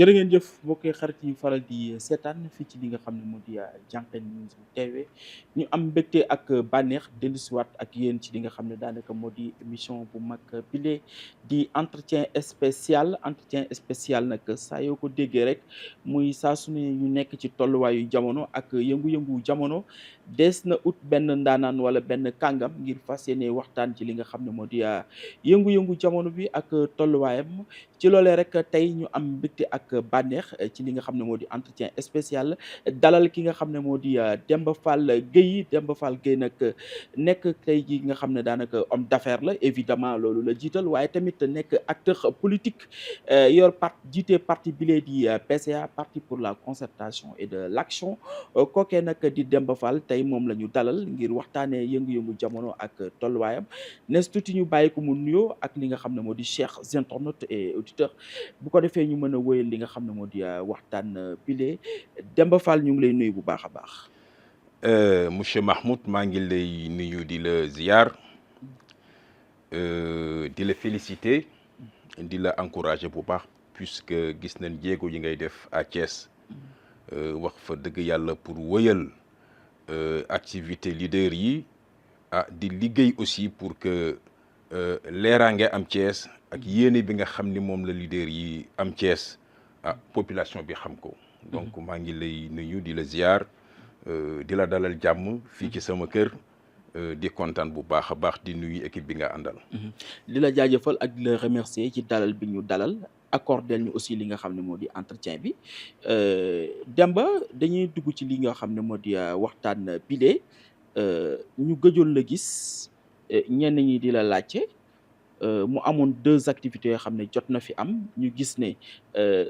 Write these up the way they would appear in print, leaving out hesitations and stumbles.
jërë ngeen jëf mbokki xarit yi faral di seetaan fii ci li nga xam ne moo di Diankhène News bu TV ñu am mbégte ak bànneex dellusiwaat ak yéen ci li nga xam ne daanaka moo di émission bu mag bile di entretien spécial nag saa yoo ko déggee rek muy saa su ne ñu nekk ci tolluwaayu jamono ak yëngu-yëngu jamono dees na ut benn ndaanaan wala benn kàngam ngir fas yéene waxtaan ci li nga xam ne moo di yëngu-yëngu jamono bi ak tolluwaayam. ci loolee rek tey ñu am mbégte ak bànneex ci li nga xam ne moo di entretien spécial dalal ki nga xam ne moo di Demba Fall Gueye Demba Fall Gueye nag nekk tey ji nga xam ne daanaka homme d'affaires la évidemment loolu la jiital waaye tamit nekk acteur politique yor jiite parti bile di PCA parti pour la concertation et de l'action kookee nag di Demba Fall tey moom la ñu dalal ngir waxtaanee yëngu-yëngu jamono ak tolluwaayam nes tuuti ñu bàyyi ko mu nuyoo ak li nga xam ne moo di chers internautes et auditeurs bu ko defee ñu mën a wéyal li nga xam ne moo di waxtaan bile Demba Fall ñu ngi lay nuyu bu baax a baax. Monsieur Mahmoud maa ngi lay nuyu di la ziar di la féliciter di la encourager bu baax puisque gis nañ jéego yi ngay def à Thiès wax fa dëgg yàlla pour wëyal activité leader yi di liggéey aussi pour que leeraange am Thiès ak yéene bi nga xam ni moom la leader yi am Thiès population bi xam ko donc maa ngi lay nuyu di la ziar di la dalal jàmm fii ci sama kër di kontaan bu baax a baax di nuyu équipe bi nga àndal. di la jaajëfal ak di la remercier ci dalal bi ñu dalal accordel ñu aussi li nga xam ne moo di entretien bi Demba dañuy dugg ci li nga xam ne moo di waxtaan bile ñu gëjoon la gis ñenn ñi di la laajte mu amoon 2 activités yoo xam ne jot na fi am ñu gis ne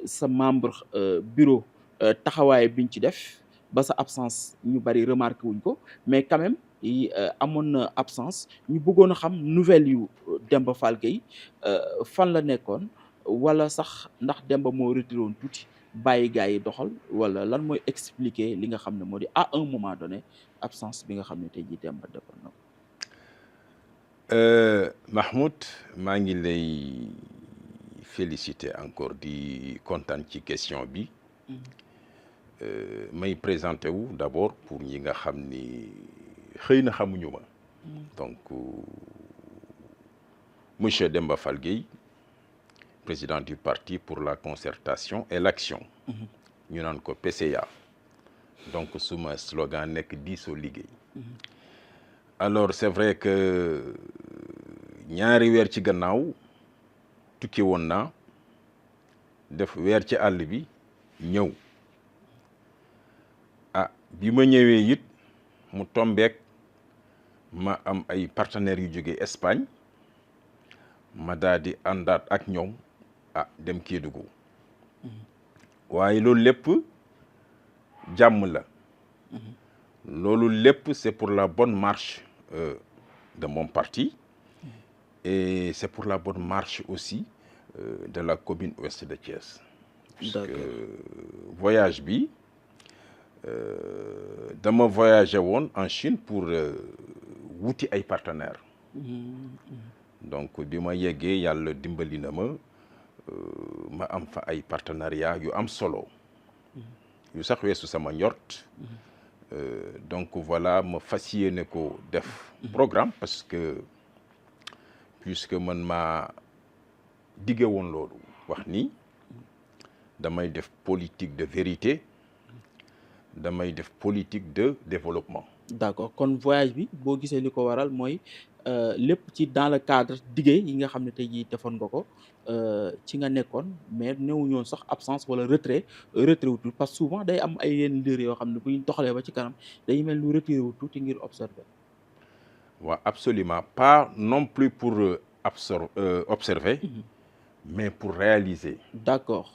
sa membre bureau taxawaay biñ ci def ba sa absence ñu bari remarqué wuñ ko mais quand même amoon na absence ñu bëggoon a xam nouvelle yu Demba Fall Gueye fan la nekkoon wala sax ndax Demba moo retiré woon tuuti bàyyi gars yi doxal wala lan mooy expliquer li nga xam ne moo di à un moment donné absence bi nga xam ne tey jii Demba defoon na ko. Mahmoud maa ngi lay féliciter encore di kontaan ci question bi may présenter wu d'abord pour ñi nga xam ni xëy na xamuñu ma donc monsieur Demba Fall Gueye président du parti pour la concertation et l'action ñu naan ko PCA donc suma slogan nekk diisoo liggéey alors c'est vrai que ñaari weer ci gannaaw tukki woon naa def weer ci àll bi ñëw bi ma ñëwee it mu tombeek ma am ay partenaires yu jóge Espagne ma daal di àndaat ak ñoom dem Kédougou waaye loolu lépp jàmm la loolu lépp c'est pour la bonne marche de mon parti et c'est pour la bonne marche aussi de la commune ouest de Thiès. Puisque voyage bi dama voyagé woon en Chine pour wuti ay partenaires donc bi ma yeggee yàlla dimbali na ma am fa ay partenariat yu am solo yu sax weesu sama njort donc voilà ma fas yéene ko def programme parce que puisque man maa digge woon loolu wax ni damay def politique de vérité damay def politique de développement. D'accord kon voyage bi boo gisee li ko waral mooy lépp ci dans le cadre dige yi nga xam ne tey jii defoon nga ko ci nga nekkoon mais newuñoon sax absence wala retrait wutul parce que souvent day am ay yenn leader yoo xam ne bu ñu doxalee ba ci kanam dañuy mel lu retiré wu tuuti ngir observer. waaw absolument pas non plus pour observer mais pour réaliser. D'accord.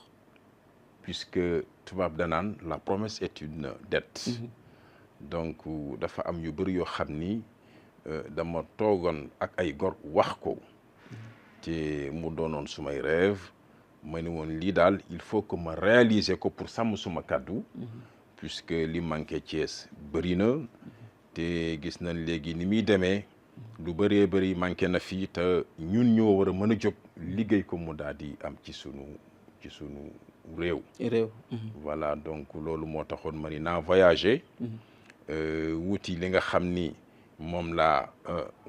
Puisque tubaab danaan la promesse est une dette. donc dafa am yu bëri yoo xam ni dama toogoon ak ay gor wax ko te mu doonoon sumay rêve ma ne woon lii daal il faut que ma réaliser ko pour sàmm suma kàddu puisque li manqué Thiès bëri na te gis nañ léegi ni muy demee lu bëree bëri manqué na fii te ñun ñoo war a mën a jóg liggéey ko mu daal di am ci sunu réew. voilà donc loolu moo taxoon ma ni naa voyager. wuti li nga xam ni moom laa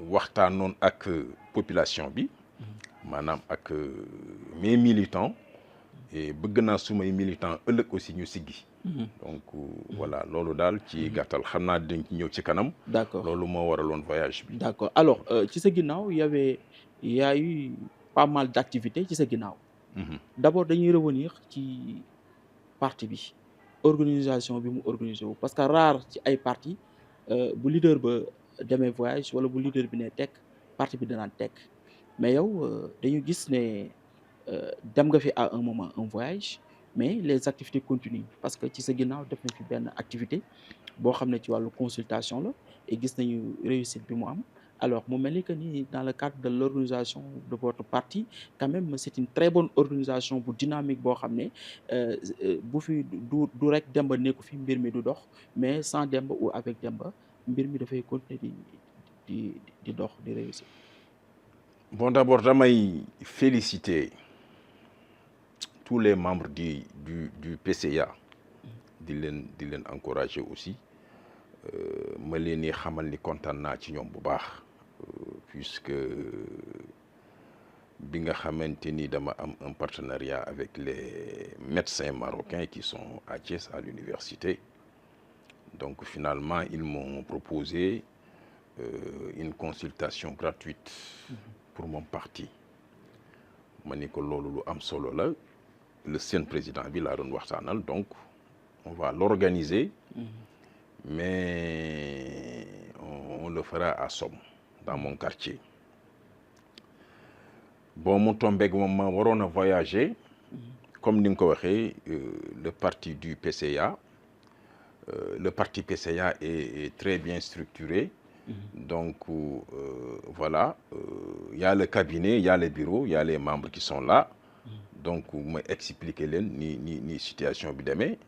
waxtaanoon ak population bi. maanaam ak mes militants. et bëgg naa sumay militants ëllëg aussi ñu siggi. donc voilà loolu daal ci gàttal xam naa dañ ci ñëw ci kanam. d'accord loolu moo waraloon voyage bi. d'accord alors ci sa ginnaaw y a eu pas mal d'activités ci sa ginnaaw. d'abord dañuy revenir ci parti bi organisation bi mu organisé wu parce que rare ci ay parti bu leader ba demee voyage wala bu leader bi ne tekk parti bi danaan tekk mais yow dañu gis ne dem nga fi à un moment un voyage mais les activités continuent parce que ci sa ginnaaw def na fi benn activité boo xam ne ci wàllu consultation la et gis nañu réussite bi mu am alors mu mel ni que ni dans le cadre de l'organisation de votre parti quand même c'est une très bonne organisation bu dynamique boo xam ne bu fi du rek Demba nekku fi mbir mi du dox mais sans Demba ou avec Demba mbir mi dafay continuer di dox di réussir. Bon d'abord damay féliciter tous les membres du PCA di leen encourager aussi ma leen di xamal ni kontaan naa ci ñoom bu baax puisque bi nga xamante ni dama am un partenariat avec les médecins marocains qui sont à Thiès à l'université donc finalement ils m'ont proposé une consultation gratuite pour mon parti ma ni ko loolu lu am solo la le seen président bi laa doon waxtaanal donc on va l'organiser mais on le fera à Somme dans mon quartier bon mu tombeeg moom ma waroon a voyager comme ni nga ko waxee le parti du PCA le parti PCA est très bien structuré. Donc voilà y a le cabinet y a les bureaux y a les membres qui sont là donc ma expliquer leen ni situation bi demee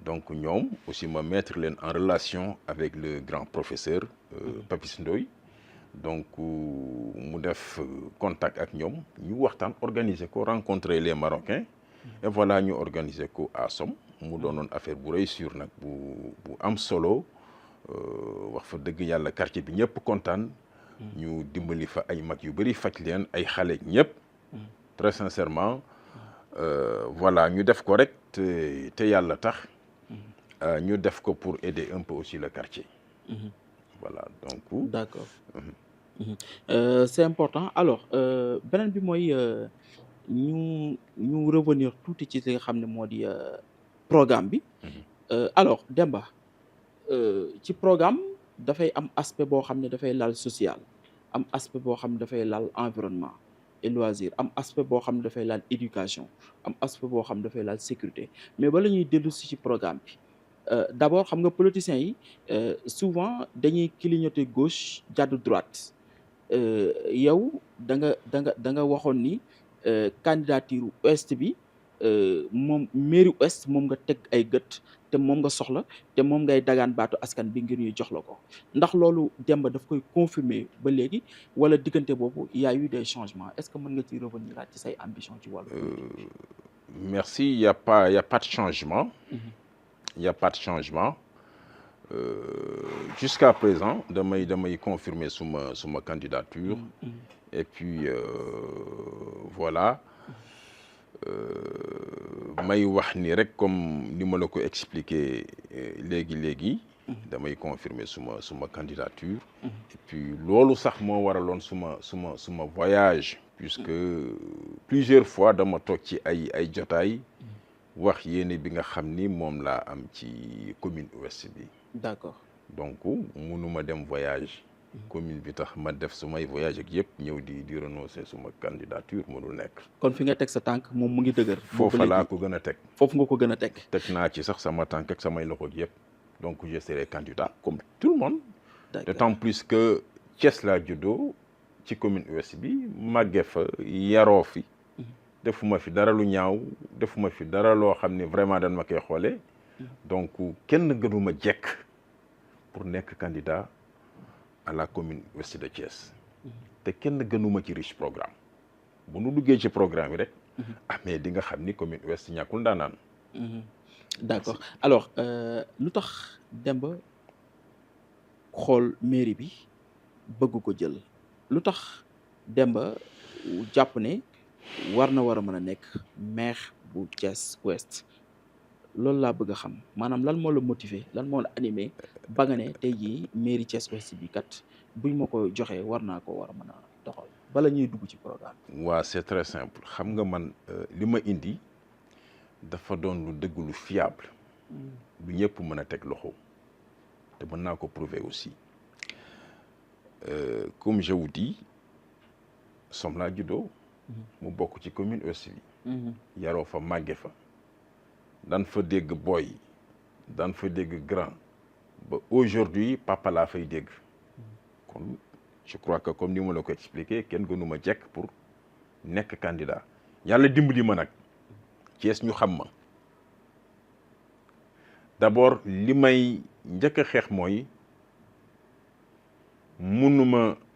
donc ñoom aussi ma mettre leen en relation avec le grand professeur Papis Ndoye donc mu def contact ak ñoom ñu waxtaan organiser ko rencontrer les Marocains et voilà ñu organiser ko à Somme mu doonoon affaire bu réussir nag bu am solo wax fa dëgg yàlla quartier bi ñëpp kontaan ñu dimbali fa ay mag yu bëri faj leen ay xale ñëpp très sincèrement voilà ñu def ko rek te yàlla tax ñu def ko pour aider un peu aussi le quartier voilà donc d'accord c'est important alors beneen bi mooy ñu revenir tuuti ci li nga xam ne moo di programme bi alors Demba ci programme dafay am aspect boo xam ne dafay laal social am aspect boo xam ne dafay laal environnement et loisir am aspect boo xam ne dafay laal éducation am aspect boo xam ne dafay laal sécurité mais bala ñuy dellu si ci programme bi d'abord xam nga politiciens yi souvent dañuy clignoter gauche jàdd droite yow da nga waxoon ni candidature ouest bi moom mairie ouest moom nga teg ay gët te moom nga soxla te moom ngay dagaan baatu askan bi ngir ñuy jox la ko ndax loolu Demba daf koy confirmer ba léegi wala diggante boobu y a eu des changements est-ce que mën nga ci revenir ci say ambition ci wàllu merci y a pas de changement y a pas de changement jusqu'à présent damay confirmer suma candidature et puis voilà may wax ni rek comme ni ma la ko expliquer léegi damay confirmer suma candidature et puis loolu sax moo waraloon suma voyage puisque plusieurs fois dama toog ci ay jotaay wax yéene bi nga xam ni moom laa am ci commune ouest bi d'accord donc mënuma dem voyage commune bi tax ma def sumay voyage ak yëpp ñëw di renoncer suma candidature mënul nekk kon fi nga teg sa tànk moom mu ngi dëgër foofu laa ko gën a teg foofu nga ko gën a teg naa ci sax sama tànk ak samay loxo yëpp donc je serai candidat comme tout le monde d'autant plus que Thiès laa juddoo ci commune ouest bi màggee fa yaroo fi defuma fi dara lu ñaaw defuma fi dara loo xam ne vraiment dañ ma koy xoolee donc kenn gënuma jekk pour nekk candidat à la commune ouest de Thiès te kenn gënuma ci riche programme bu nu duggee ci programme yi rek ah mais di nga xam ni commune ouest ñàkkul ndaanaan. d'accord alors lu tax Demba xool mairie bi bëgg ko jël lu tax Demba jàpp ne war a mën a nekk maire bu Thiès Ouest loolu laa bëgg a xam maanaam lan moo la motiver lan moo la animé ba nga ne tey jii mairie Thiès Ouest bi kat buñ ma ko joxee war naa ko war a mën a doxal bala ñuy dugg ci programme. waa c'est très simple xam nga man li ma indi dafa doon lu dëgg lu fiable. lu ñëpp mën a teg loxo te mën naa ko prouver aussi comme je vous dis som laa juddoo mu bokk ci commune ouest bi yaroo fa màgge fa daan fa dégg boy daan fa dégg grand ba aujourd'hui papa laa fay dégg kon je crois que comme ni ma la ko expliqué kenn gënuma jekk pour nekk candidat yàlla dimbali ma nag Thiès ñu xam ma d'abord li may njëkk a xeex mooy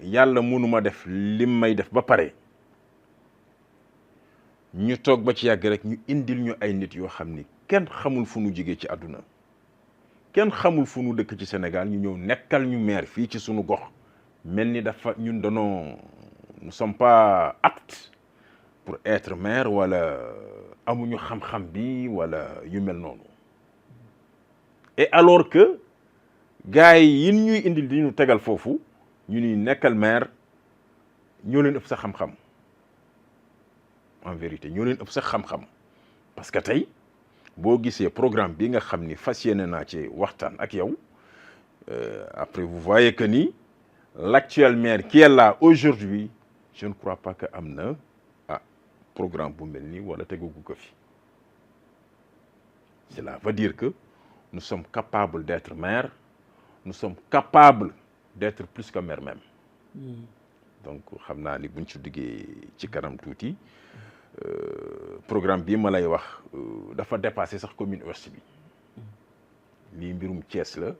yàlla munuma def lim may def ba pare ñu toog ba ci yàgg rek ñu indil ñu ay nit yoo xam ni kenn xamul fu nu jigee ci àdduna kenn xamul fu nu dëkk ci Sénégal ñu ñëw nekkal ñu maire fii ci sunu gox mel ni dafa ñun nous sommes pas aptes pour être maire wala amuñu xam-xam bi wala yu mel noonu et alors que gars yi yin ñuy indil di ñu tegal foofu ñu ni nekkal maire ñoo leen ëpp sa xam-xam en vérité ñoo leen ëpp sa xam-xam parce que tey boo gisee programme bi nga xam ni fas yéene naa ci waxtaan ak yow après vous voyez que ni l'actuel maire qui est là aujourd'hui je ne crois pas que am na programme bu mel nii wala tegugu ko fi cela veut dire que nous sommes capables d'être maire nous sommes capables d'être plus que maire même donc xam naa ni buñ ci duggee ci kanam tuuti programme bii ma lay wax dafa dépassé sax commune ouest bi lii mbirum Thiès la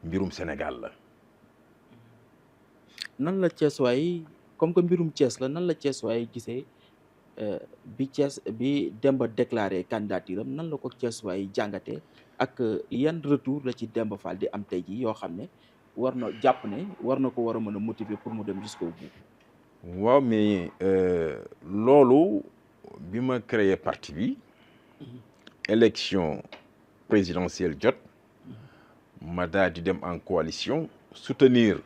mbirum Sénégal la. nan la Thiès waay comme que mbirum Thiès la nan la Thiès waay gisee bi Demba déclaré candidature am nan la ko Thiès waay jàngatee ak yan retour la ci Demba Fall di am tey jii yoo xam ne war na jàpp ne war na ko war a mën a motiver pour mu dem jusqu'au bout. waaw mais loolu bi ma créé parti bi élection présidentielle jot ma daal di dem en coalition soutenir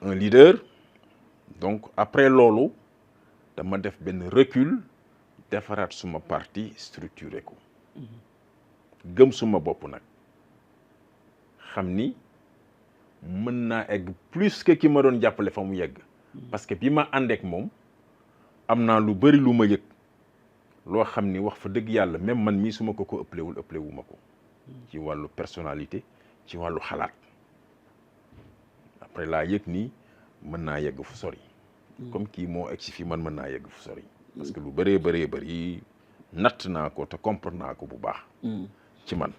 un leader donc après loolu dama def benn recul defaraat suma parti structuré ko gëm suma bopp nag xam ni mën naa egg plus que ki ma doon jàppale fa mu yegg parce que bi ma àndeek moom am naa lu bari lu ma yëg loo xam ni wax fa dëgg yàlla même man mii su ma ko ëpplewu ma ko ci wàllu personnalité ci wàllu xalaat après laa yëg ni mën naa yegg fu sori comme kii moo egg si fii man mën naa yegg fu sori parce que lu bëree natt naa ko te comprendre naa ko bu baax ci man.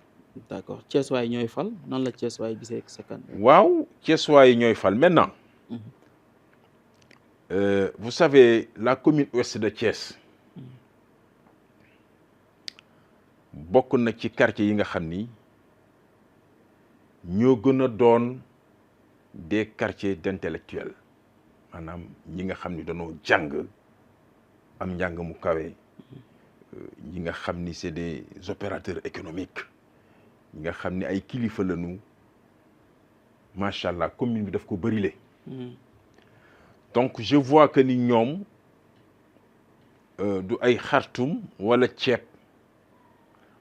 d'accord Thiès waay ñooy fal nan la Thiès waay gisee sa kan. waaw Thiès waay ñooy fal maintenant vous savez la commune ouest de Thiès bokk na ci quartier yi nga xam ni ñoo gën a doon des quartiers d'intellectuels maanaam ñi nga xam ni dañoo jàng am njàng mu kawe ñi nga xam ni c'est des opérateurs économiques ñi nga xam ni ay kilifa lañu macha allah commune bi daf ko bërile. donc je vois que ni ñoom du ay xartum wala ceeb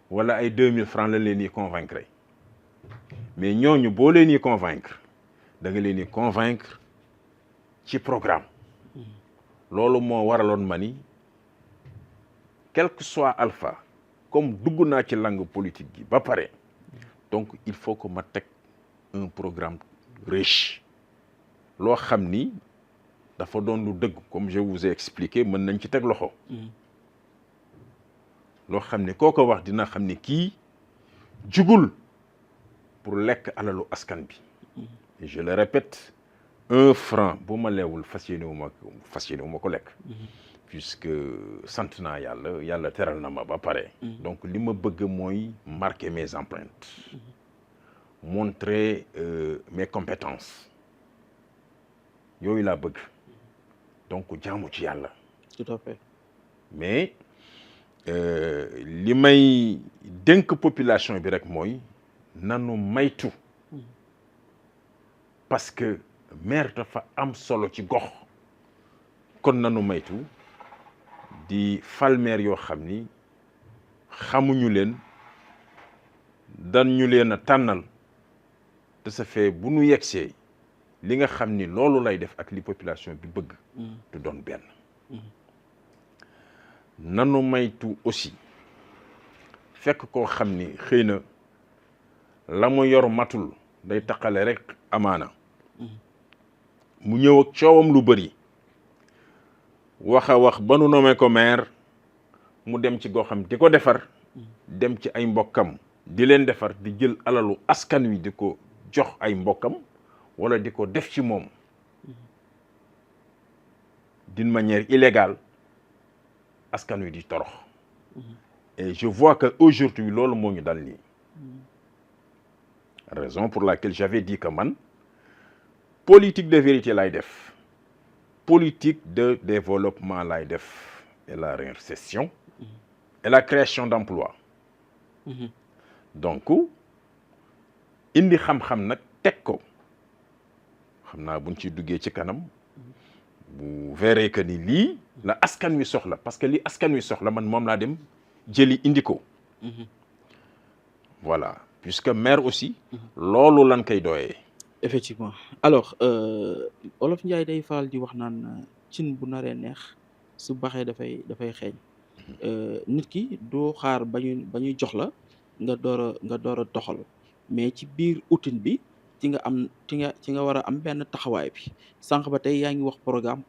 wala ay 2000 francs la leen di convaincre mais ñooñu boo leen di convaincre da nga leen di convaincre ci programme loolu moo waraloon ma ni quel que soit alpha comme dugg naa ci langue politique gi ba pare donc il faut que ma teg un programme riche loo xam ni dafa doon lu dëgg comme je vous ai expliqué mën nañ ci teg loxo loo xam ne koo ko wax dina xam ne kii jugul pour lekk alalu askan bi et je le répète 1 franc bu ma leewul fas yéene wu ma ko lekk puisque sant naa yàlla teral na ma ba pare. Donc li ma bëgg mooy marquer mes empreintes. Montrer mes compétences. yooyu laa bëgg. Donc jaamu ci yàlla. tout à fait. mais li may dénk population bi rek mooy nanu maytu. parce que maire dafa am solo ci gox. kon nanu maytu di fal maire yoo xam ni xamuñu leen dan ñu leen a tànnal de ce fait bu nu yegsee li nga xam ni loolu lay def ak li population bi bëgg du doon benn. nanu maytu aussi fekk koo xam ni xëy na la mu yor matul day taqale rek amaana mu ñëw ak coowam lu bëri wax a wax ba nu nommé ko maire mu dem ci goxam di ko defar dem ci ay mbokkam di leen defar di jël alalu askan wi di ko jox ay mbokkam wala di ko def ci moom d'une manière illégale askan wi di torox. Et je vois que aujourd'hui loolu moo ñu dal nii. Raison pour laquelle j'avais dit que man politique de vérité lay def. Politique de développement lay def et la réinsertion et la création d'emplois. Donc indi xam-xam nag teg ko xam naa buñ ci duggee ci kanam bu verrez que ni lii la askan wi soxla parce que li askan wi soxla man moom laa dem jëli indi ko. Voilà puisque maire aussi loolu lan koy doyee. effectivement alors Olof Njaay day faral di wax naan cin bu naree neex su baxee dafay xeeñ. nit ki doo xaar ba ñuy jox la nga door a doxal mais ci biir outil bi ci nga war a am benn taxawaay bi sànq ba tey yaa ngi wax programme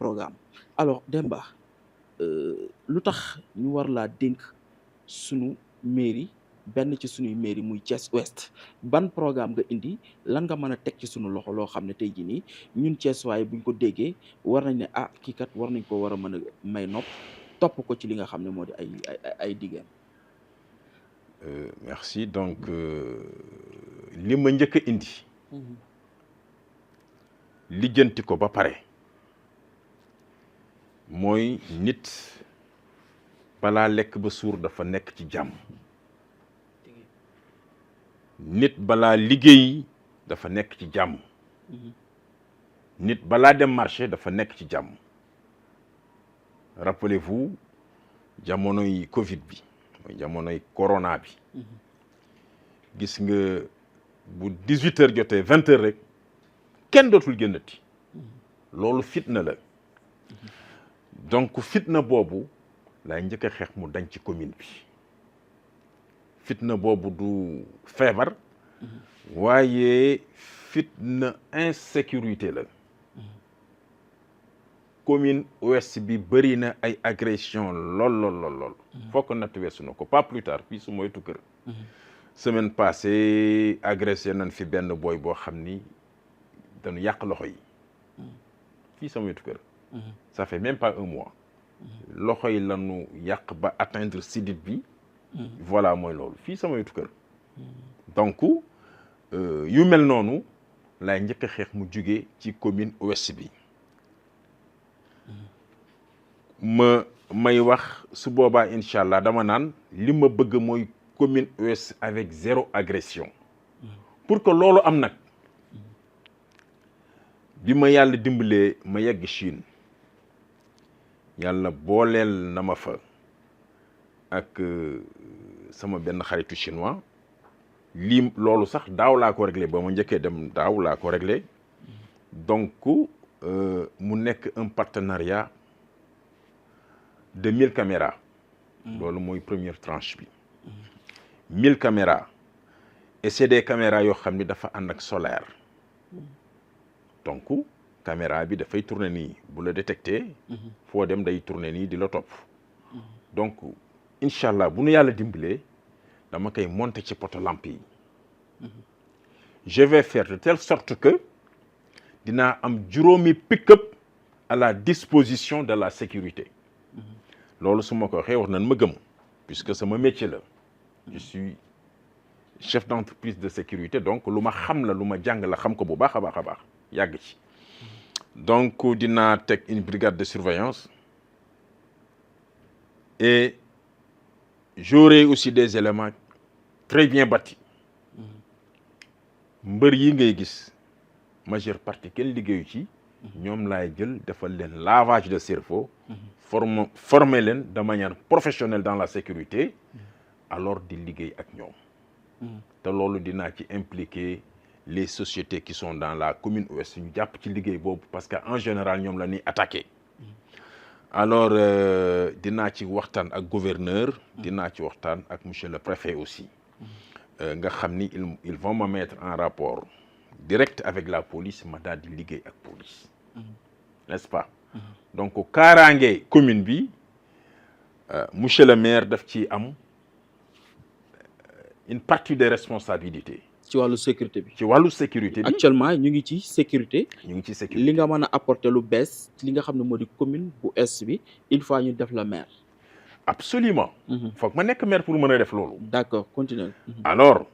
alors Demba lu tax ñu war laa dénk sunu mairie benn ci sunuy mairie muy Thiès Ouest ban programme nga indi lan nga mën a teg ci sunu loxo loo xam ne tey jii nii ñun Thiès waaye buñ ko déggee war nañ ne kii kat war nañ ko war a mën a may nopp topp ko ci li nga xam ne moo di ay diggéem. Merci donc li ma njëkk a indi. lijjanti ko ba pare mooy nit balaa lekk ba suur dafa nekk ci jàmm. nit balaa liggéey dafa nekk ci jàmm. nit balaa dem marché dafa nekk ci jàmm. Rappelez-vous jamonoy Covid bi mooy jamonoy corona bi. gis nga bu 18h jotee 20h rek kenn dootul génnati. loolu fitna la. donc fitna boobu laay njëkk a xeex mu dañ ci commune bi. fitna boobu du feebar. waaye fitna insécurité la. commune ouest bi bëri na ay agression lool. fokk natt weesu na ko pas plus tard fii su moytu kër. semaine passée agressé nañ fi benn boy boo xam ni dañu yàq loxo yi. fii sama wetu kër. ça fait même pas un mois. loxo yi lañu yàq ba atteindre sidit bi. voilà mooy loolu fii sama wetu kër. donc yu mel noonu laay njëkk a xeex mu jugee ci commune ouest bi. may wax su boobaa incha allah dama naan li ma bëgg mooy commune ouest avec 0 agression. pour que loolu am nag bi ma yàlla dimbalee ma yegg Chine yàlla booleel na ma fa ak sama benn xaritu chinois lii loolu sax daaw laa ko réglé ba ma njëkkee dem daaw laa ko réglé donc mu nekk un partenariat de 1000 caméras. loolu mooy première tranche bi. 1000 caméras et c'est des caméras yoo xam ni dafa ànd ak solaire. donc caméra bi dafay tourner nii bu la détecté. foo dem day tourner nii di la topp. donc incha allah bu nu yàlla dimbalee dama koy monter ci poto lampe yi. je vais faire de telle sorte que dinaa am juróomi pick-up à la disposition de la sécurité. loolu su ma ko waxee wax nañ ma gëm puisque sama métier la je suis chef d'entreprise de sécurité donc lu ma xam la lu ma jàng la xam ko bu baax a baax a baax yàgg ci donc dinaa teg une brigade de surveillance et j'aurai aussi des éléments très bien bâtis mbër yi ngay gis majeure partie kenn liggéeyu ci ñoom laay jël defal leen lavage de cerveau former leen de manière professionnelle dans la sécurité alors di liggéey ak ñoom te loolu dinaa ci impliquer les sociétés qui sont dans la commune ouest ñu jàpp ci liggéey boobu parce que en général ñoom la ñuy attaqué alors dinaa ci waxtaan ak gouverneur dinaa ci waxtaan ak monsieur le préfet aussi nga xam ni ils vont me mettre en rapport direct avec la police ma daal di liggéey ak police n'est-ce pas donc kaaraange commune bi monsieur le maire daf ci am une partie des responsabilités ci wàllu sécurité bi. ci wàllu sécurité bi actuellement ñu ngi ci sécurité. ñu ngi ci sécurité li nga mën a apporter lu bees li nga xam ne moo di commune bu est bi il faut ñu def la maire. absolument foog ma nekk maire pour mën a def loolu. d'accord continue. alors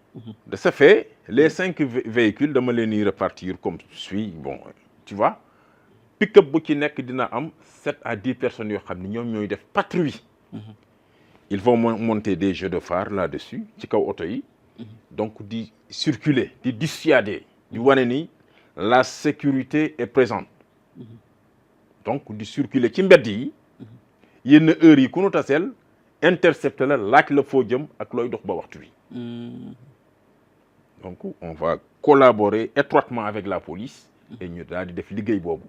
de ce fait les 5 véhicules dama leen di répartir comme suit bon tu vois pick-up bu ci nekk dina am 7 à 10 personnes yoo xam ne ñoom ñooy def patrouille. ils vont monter des jeux de phare là-dessus ci kaw oto yi. donc di circuler di dissuader di wane ni la sécurité est présente donc di circuler ci mbedd yi yenn heures yi ku nu taseel intercepter la laaj la foo jëm ak looy dox ba waxtu bi donc on va collaborer étroitement avec la police et ñu daal di def liggéey boobu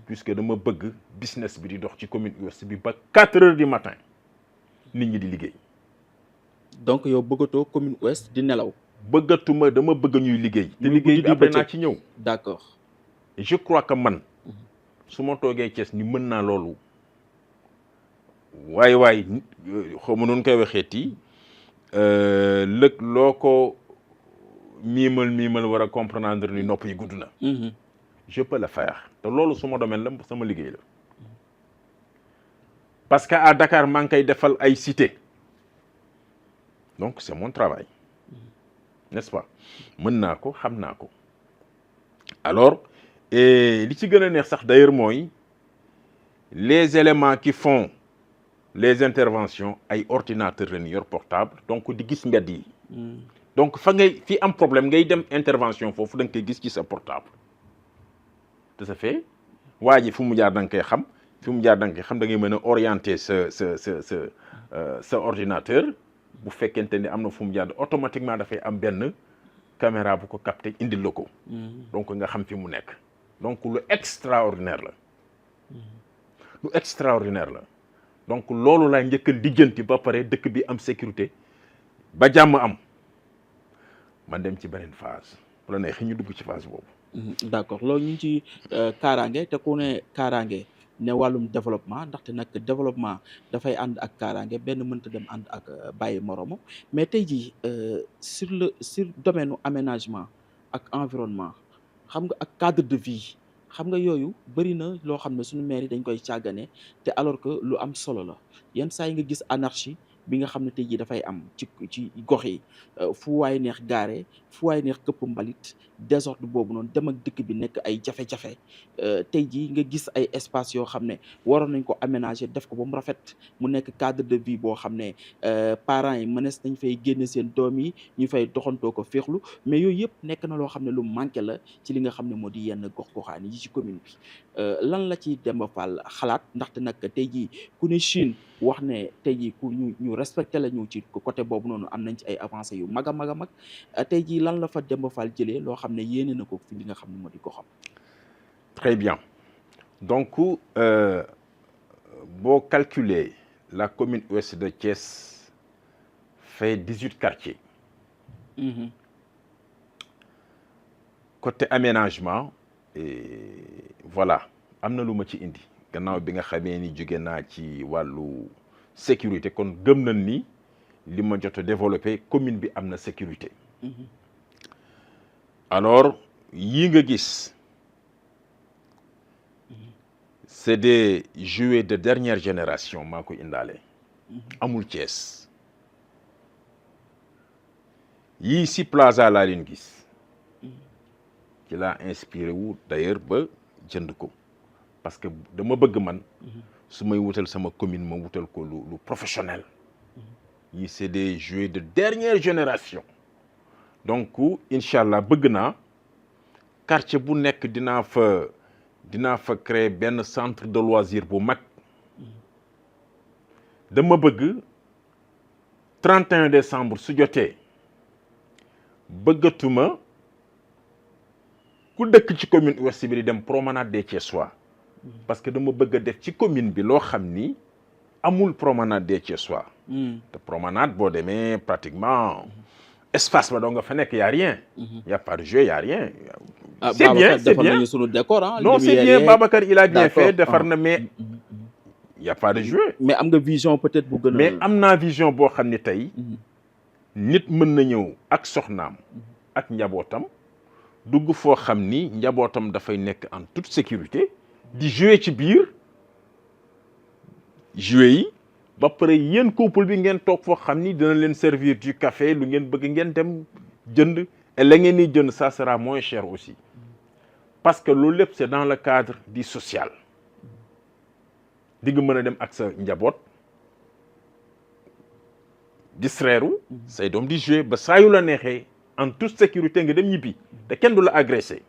puisque dama bëgg business bi di dox ci commune ouest bi ba 4 heures du matin nit ñi di liggéey. donc yow bëggatoo commune ouest di nelaw. bëggatuma dama bëgg ñuy liggéey. te liggéey bi après naa ci ñëw. d'accord. et je crois que man su ma toogee Thiès ni mën naa loolu waay xaw ma noonu koy waxeeti lëg loo ko miimal war a comprendre ni nopp yi gudd na. je peux le faire te loolu suma domaine la sama liggéey la parce que à Dakar maa ngi koy defal ay cité. donc c'est mon travail n'est-ce pas mën naa ko xam naa ko alors et li ci gën a neex sax d'ailleurs mooy les éléments qui font les interventions ay ordinateurs lañu yor portable donc di gis mbedd yi donc fa ngay fi am problème ngay dem intervention foofu da nga koy gis ci sa portable de ce fait waa ji fu mu jaar da nga koy xam fi mu jaar da nga koy xam da ngay mën a orienter sa ordinateur bu fekkente ni am na fu mu jaar automatiquement dafay am benn caméra bu ko capté indil la ko. donc nga xam fi mu nekk. donc lu extraordinaire la. lu extraordinaire la donc loolu laay njëkk a lijjanti ba pare dëkk bi am sécurité ba jàmm am man dem ci beneen phase bu la neexee ñu dugg ci phase boobu. d'accord loolu ñu ngi ci kaaraange te ku ne kaaraange. ne wàllum développement ndaxte nag développement dafay ànd ak kaaraange benn mënta dem ànd ak bàyyi moromu mais tey jii sur domaine aménagement ak environnement xam nga ak cadre de vie xam nga yooyu bëri na loo xam ne suñu maire yi dañ koy càggane te alors que lu am solo la yenn saa yi nga gis anarchie bi nga xam ne tey jii dafay am ci gox yi fu waay neex gaare fu waay neex këpp mbalit désordre boobu noonu dem ak dëkk bi nekk ay jafe-jafe tey jii nga gis ay espace yoo xam ne waroon nañ ko aménager def ko ba mu rafet mu nekk cadre de vie boo xam ne parents yi mënees nañ fay génne seen doom yi ñu fay doxantoo ko féexlu mais yooyu yëpp nekk na loo xam ne lu manqué la ci li nga xam ne moo di yenn gox-goxaan yi ci commune bi lan la ci Demba Fall xalaat ndaxte nag tey jii ku ne Chine wax ne tey jii ku ñu respecté la ñu ci côté boobu noonu am nañ ci ay avancées yu mag a mag a mag tey jii lan la fa Demba Fall jëlee loo xam ne yéene na ko fi li nga xam ne moo di ko xam. Très bien donc boo calculer la commune ouest de Thiès fait 18 quartiers. Côté aménagement voilà am na lu ma ci indi gannaaw bi nga xamee ni jóge naa ci wàllu sécurité kon gëm nañ ni li ma jot a développé commune bi am na sécurité. alors yii nga gis c'est des jouets de dernière génération maa ko indaale. amul Thiès. yii si Plaza laa leen gis. ci laa inspiré wu d'ailleurs ba jënd ko parce que dama bëgg man. su may wutal sama commune ma wutal ko lu professionnel. yii c'est des jouets de dernière génération. donc incha allah bëgg naa quartier bu nekk dinaa fa créer benn centre de loisir bu mag. dama bëgg 31 décembre su jotee bëggatuma ku dëkk ci commune ouest bi di dem promenade des Thiessois. parce que dama bëgg a def ci commune bi loo xam ni amul promenade des Thiessois. te promenade boo demee pratiquement espace ba doo nga fa nekk y a rien. y a pas de jeu y a rien. c'est bien c'est bien sunu décor hein. non c'est bien Babacar il a bien fait defar na mais y a pas de jeu. mais am nga vision peut-être bu gën a. mais am naa vision boo xam ni tey nit mën na ñëw ak soxnaam ak njabootam dugg foo xam ni njabootam dafay nekk en toute sécurité di jouer ci biir jouer yi ba pare yéen couple bi ngeen toog foo xam ni dina leen servir du café lu ngeen bëgg ngeen dem jënd et la ngeen di jënd ça sera moins cher aussi parce que loolu lépp c'est dans le cadre du social di nga mën a dem ak sa njaboot distraire say doom di jouer ba saa yu la neexee en toute sécurité nga dem ñibbi te kenn du la agressé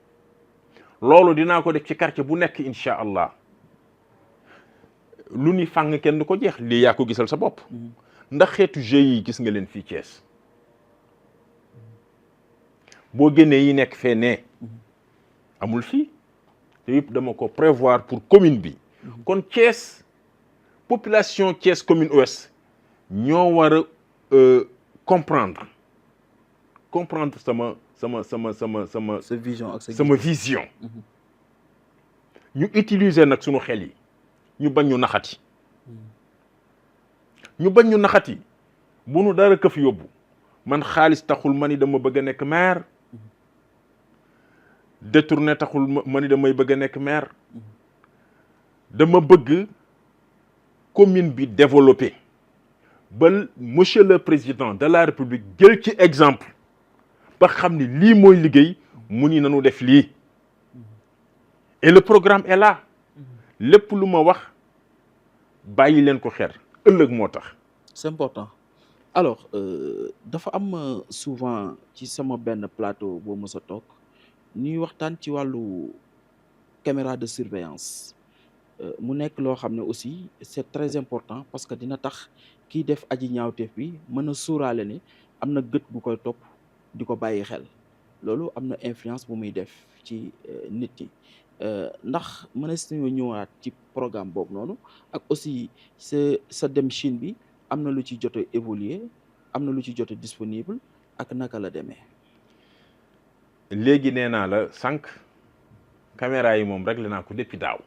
loolu dinaa ko def ci quartier bu nekk incha allah lu ni fàng kenn du ko jeex lii yaa ko gisal sa bopp ndax xeetu jeu yi gis nga leen fii Thiès boo génnee yi nekk fee nee amul fii te yëpp dama ko prévoir pour commune bi kon Thiès population Thiès commune ouest ñoo war a comprendre sa vision ak sama vision ñu utiliser nag sunu xel yi ñu bañ ñu naxati bu nu dara këf yóbbu man xaalis taxul ma ni dama bëgg a nekk maire détourné taxul ma ni damay bëgg a nekk maire dama bëgg commune bi développé ba monsieur le président de la république jël ci exemple ba xam ni lii mooy liggéey mu ni nanu def lii et le programme est là lépp lu ma wax bàyyi leen ko xel ëllëg moo tax. c'est important alors dafa am souvent ci sama benn plateau boo mës a toog ñuy waxtaan ci wàllu caméra de surveillance mu nekk loo xam ne aussi c'est très important parce que dina tax kiy def aji ñaawteef bi mën a suuraale ni am na gët bu koy topp di ko bàyyi xel loolu am na influence bu muy def ci nit ñi ndax mënees nañoo ñëwaat ci programme boobu noonu ak aussi sa dem Chine bi am na lu ci jot a évoluer am na lu ci jot a disponible ak naka la demee. léegi nee naa la sànq caméra yi moom réglé naa ko depuis daaw.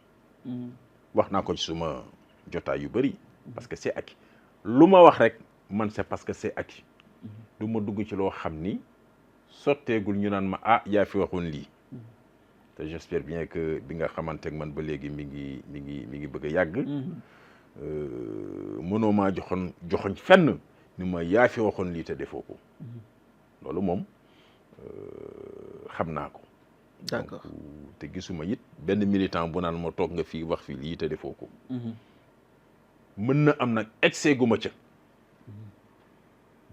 wax naa ko ci suma jotaay yu bëri. parce que c'est acquis lu ma wax rek man c'est parce que c'est acquis. du ma dugg ci loo xam ni sotteegul ñu naan ma ah yaa fi waxoon lii. te j'espère bien que bi nga xamante ak man ba léegi mi ngi bëgg a yàgg. mënoo maa joxoñ fenn ni ma yaa fi waxoon lii te defoo ko. loolu moom xam naa ko. d'accord te gisuma it benn militant bu naan ma toog nga fii wax fii lii te defoo ko. mën na am nag excès gu ma ca.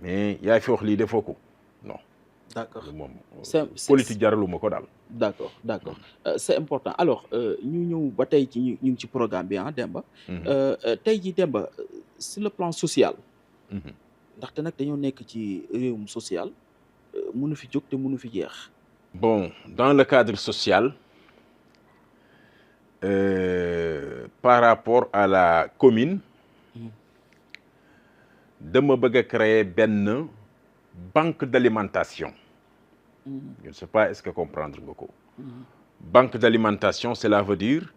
mais yaa fi wax lii defoo ko non. d'accord moom c'est politique jaraluma ko daal. d'accord c'est important alors ñu ñëw ba tey ci ñu ngi ci programme bi Demba. tey ji Demba sur le plan social. ndaxte nag dañoo nekk ci réewum social mënu fi jóg te mënu fi jeex. bon dans le cadre social par rapport à la commune. dama bëgg a créer benn banque d'alimentation. Je ne sais pas est-ce que comprendre nga ko. banque d'alimentation cela veut dire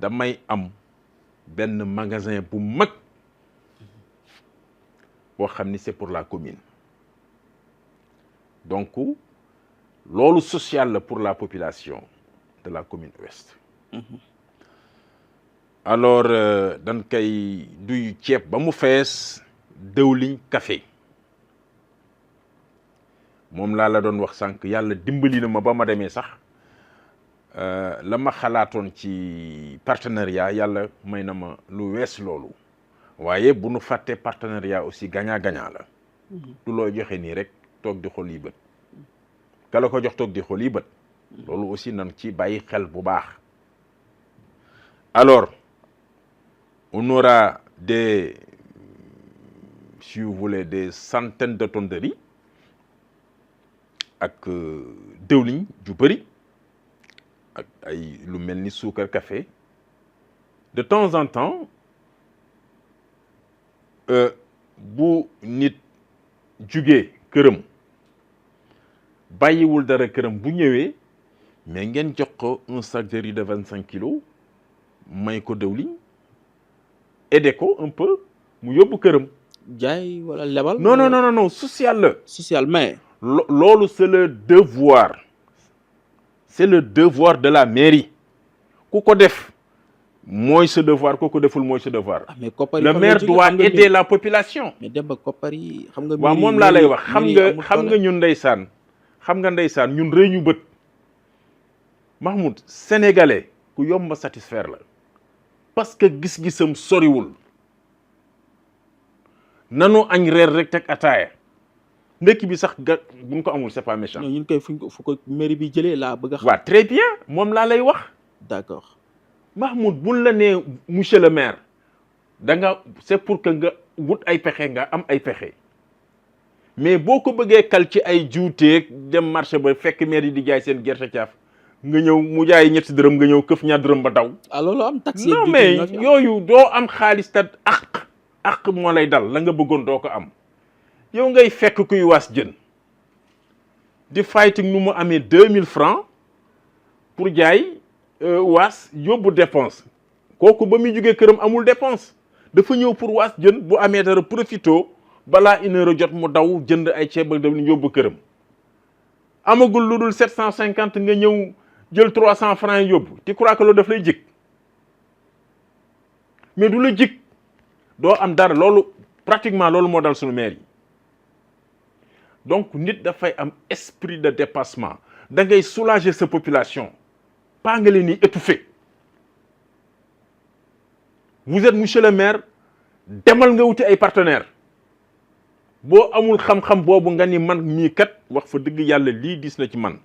damay am benn magasin bu mag boo xam ni c'est pour la commune. donc loolu social la pour la population de la commune ouest. alors dañ koy duy ceeb ba mu fees dëwliñ café moom laa la doon wax sànq yàlla dimbali na ma ba ma demee sax la ma xalaatoon ci partenariat yàlla may na ma lu wees loolu waaye bu nu fàttee partenariat aussi gagnant-gagnant la du loo joxe nii rek toog di xool yi bët ka la ko jox toog di xool yi bët loolu aussi nan ci bàyyi xel bu baax. Alors on aura des, si vous voulez, des centaines de tonnes de riz ak dëwliñ ju bëri ak ay lu mel ni suukar café de temps en temps bu nit jugee këram bàyyiwul dara këram bu ñëwee mais ngeen jox ko un sac de riz de 25 kilos may ko dëwliñ aider ko un peu mu yóbbu këram. jaay wala lebal. non social la. social mais. loolu c'est le devoir de la mairie ku ko def mooy sa devoir ku ko deful mooy sa devoir. mais le maire doit aider la population. mais dem ba koppar yi xam nga. waaw moom laa lay wax xam nga ñun ndeysaan ñun rëy ñu bët Mahmoud sénégalais ku yomb satisfaire la parce que gis-gisam soriwul nanu añ reer rek teg ataaya ndekki bi sax buñ ko amul c'est pas méchant. non ñun koy fu ko mairie bi jëlee laa bëgg a xam. waaw très bien moom laa lay wax. d'accord Mahmoud buñ la nee monsieur le maire da nga c'est pour que nga wut ay pexe nga am ay pexe mais boo ko bëggee kal ci ay juuteeg dem marché ba fekk maire yi di jaay seen gerte caaf nga ñëw mu jaay ñetti dërëm nga ñëw këf ñaar dërëm ba daw. ah loolu am taxi. non mais yooyu doo am xaalis te ak moo lay dal la nga bëggoon doo ko am yow ngay fekk kuy waas jën di fighting nu mu amee 2000 francs pour jaay waas yóbbu dépense kooku ba muy jógee këram amul dépense dafa ñëw pour waas jën bu amee dara profito balaa 1 heure jot mu daw jënd ay ceeb ak dawlin yóbbu këram amagul lu dul 750 nga ñëw jël 300 francs yi yóbbu tu crois que loolu daf lay jig mais du la jig doo am dara loolu pratiquement loolu moo dal suñu maire yi donc nit dafay am esprit de dépassement da ngay soulager sa population pas nga leen di étouffer vous êtes monsieur le maire demal nga wuti ay partenaires boo amul xam-xam boobu nga ni man mii kat wax fa dëgg yàlla lii dis na ci man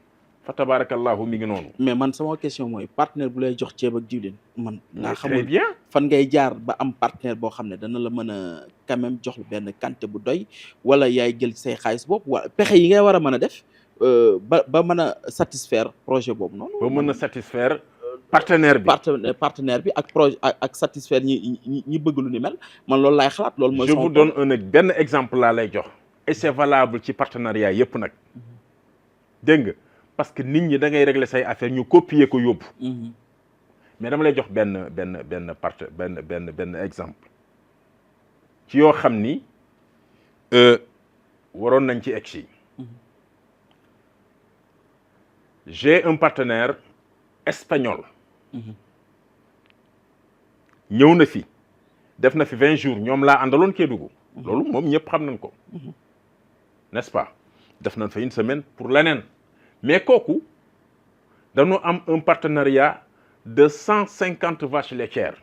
fa tabarakallahu mi ngi noonu. mais man sama question mooy partenaire bu lay jox ceeb ak diwlin man. naa xamul très bien fan ngay jaar ba am partenaire boo xam ne dana la mën a quand même jox benn quantité bu doy wala yaay jël say xaalis bopp wala pexe yi ngay war a mën a def ba mën a satisfaire projet boobu noonu. ba mën a satisfaire partenaire bi. partenaire bi ak projet ak satisfaire ñi bëgg lu ni mel man loolu laay xalaat loolu mooy. je vous donne benn exemple laa lay jox. et c'est valable ci partenariat yëpp nag dégg nga parce que nit ñi da ngay régler say affaire ñu copier ko yóbbu. mais dama lay jox benn exemple ci yoo xam ni waroon nañ ci egsi. J'ai un partenaire espagnol. ñëw na fi def na fi 20 jours ñoom laa àndaloon Kédougou. loolu moom ñëpp xam nañ ko. n'est-ce pas def nañ fa une semaine pour leneen mais kooku dañu am un partenariat de 150 vaches laitières.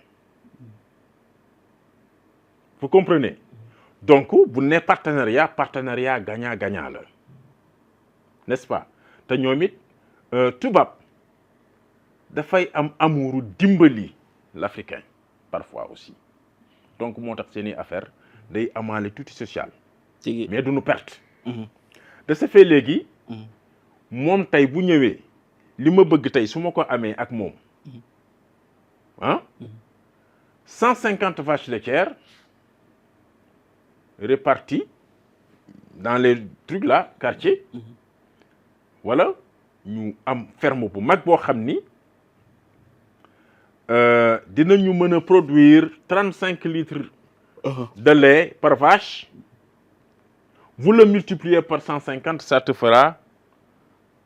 vous comprenez donc bu ne partenariat gagnant-gagnant la n'est-ce pas te ñoom it tubaab dafay am amuuru dimbali l'africain parfois aussi donc moo tax seeni affaire day amaale tuuti social mais duñu perte de ce fait léegi moom tey bu ñëwee li ma bëgg tey su ma ko amee ak moom 150 vaches laitières réparties dans les trucs là quartier voilà ñu am ferme bu mag boo xam ni dinañu mën a produire 35 litres de lait par vache. Vous le multipliez par 150, ça te fera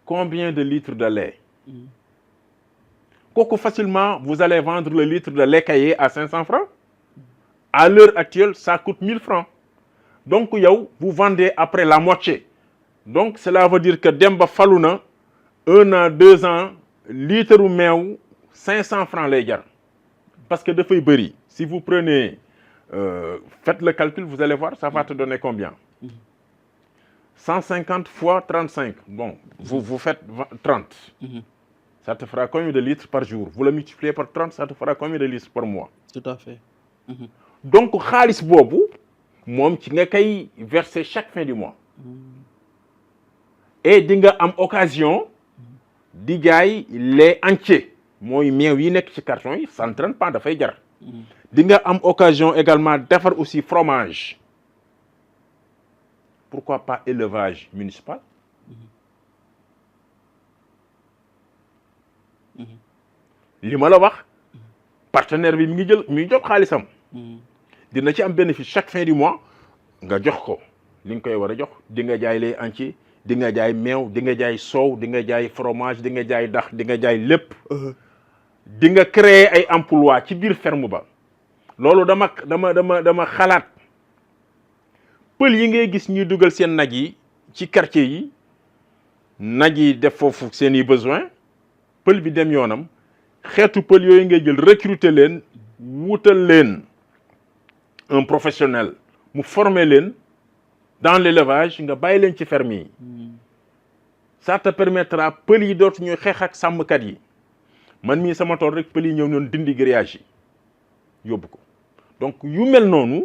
combien de litres de lait? kooku facilement vous allez vendre le litre de lait caillé à 500 francs. À l'heure actuelle ça coûte 1000 francs. Donc yow vous vendez après la moitié. Donc cela veut dire que dem ba falu na 1 an 2 ans litre meew 500 francs lay jar parce que dafay bëri. Si vous prenez faites le calcul, vous allez voir, ça va te donner combien? 150 fois 35. Bon, vous faites 30. Ça te fera combien de litres par jour? Vous le multipliez par 30, ça te fera combien de litres par mois? Tout à fait. Donc xaalis boobu moom ci nga koy verser chaque fin du mois. Et di nga am occasion di jaay lait entier mooy meew yi nekk ci carton yi 130 pas dafay jar. Di nga am occasion également defar aussi fromage. Pourquoi pas élevage municipal? Li ma la wax partenaire bi mi ngi jox xaalisam. Dina ci am bénéfice chaque fin du mois nga jox ko li nga koy war a jox. Di nga jaay lait entier, di nga jaay meew, di nga jaay soow, di nga jaay fromage, di nga jaay dax, di nga jaay lépp. Di nga créer ay emploi ci biir ferme ba. Loolu dama xalaat pël yi ngay gis ñuy dugal seen nag yi ci quartier yi nag yi def foofu seeni besoin pël bi dem yoonam xeetu pël yooyu ngay jël recruter leen wutal leen un professionnel mu former leen dans l'élevage nga bàyyi leen ci ferme yi. Ça te permettra pël yi dootu ñuy xeex ak sàmmkat yi. Man mii sama tool rek pël yi ñëw noonu dindi grillage yi yóbbu ko. Donc yu mel noonu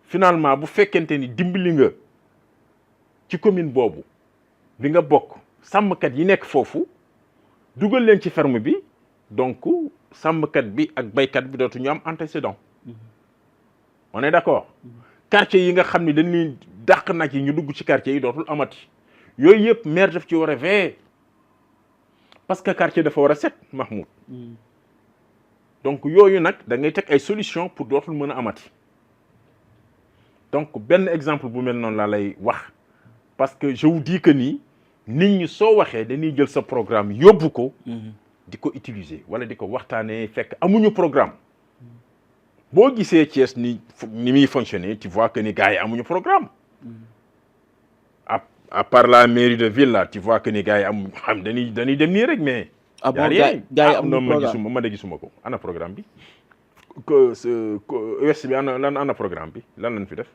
finalement bu fekkente ni dimbali nga ci commune boobu bi nga bokk sàmmkat yi nekk foofu dugal leen ci ferme bi donc sàmmkat bi ak baykat bi dootu ñu am antécédent. On est d'accord. Quartier yi nga xam ni dañuy dàq nag yi ñu dugg ci quartier yi dootul amati yooyu yëpp maire daf ci war a veiller parce que quartier dafa war a set Mahmoud. Donc yooyu nag da ngay teg ay solution pour dootul mën a amati. Donc benn exemple bu mel noonu laa lay wax parce que je vous dis que ni nit ñi soo waxee dañuy jël sa programme yóbbu ko. di ko utiliser wala di ko waxtaanee fekk amuñu programme. Boo gisee Thiès ni muy fonctionner tu vois que ni gars yi amuñu programme. À part la mairie de ville là tu vois que ni gars yi am xam dañuy dem nii rek mais. Ah bon gars yi amuñu programme ma gisuma ko ana programme bi. Ouest bi ana programme bi lan lañ fi def.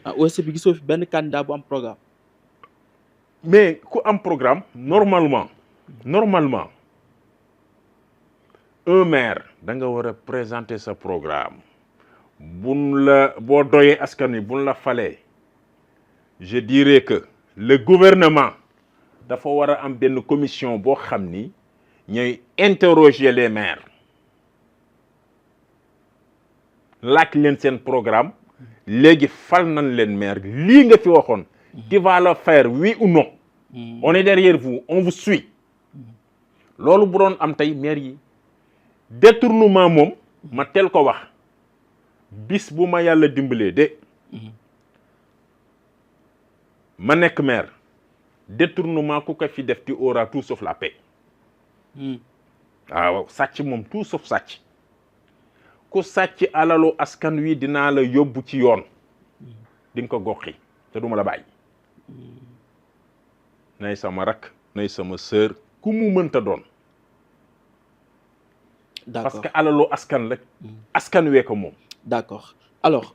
Ah Ouest bi gisoo fi benn candidat bu am programme. Mais ku am programme normalement un maire da nga war a présenter sa programme boo doyee askan wi buñ la falee je dirais que le gouvernement dafa war a am benn commission boo xam ni ñooy interroger les maires laaj leen seen programme léegi fal nañ leen maire lii nga fi waxoon tu vas le faire oui ou non. On est derrière vous on vous suit. Loolu bu doon am tey maire yi détournement moom ma teel ko wax bis bu ma yàlla dimbalee de ma nekk maire détournement ku ko fi def tu auras tout sauf la paix. waaw sàcc moom tout sauf sàcc ku sàcc alalu askan wi dinaa la yóbbu ci yoon di nga ko goxi te duma la bàyyi. nay sama rak nay sama sœur ku mu mënta doon. D'accord. Parce que alalu askan la askan wee ko moom. D'accord alors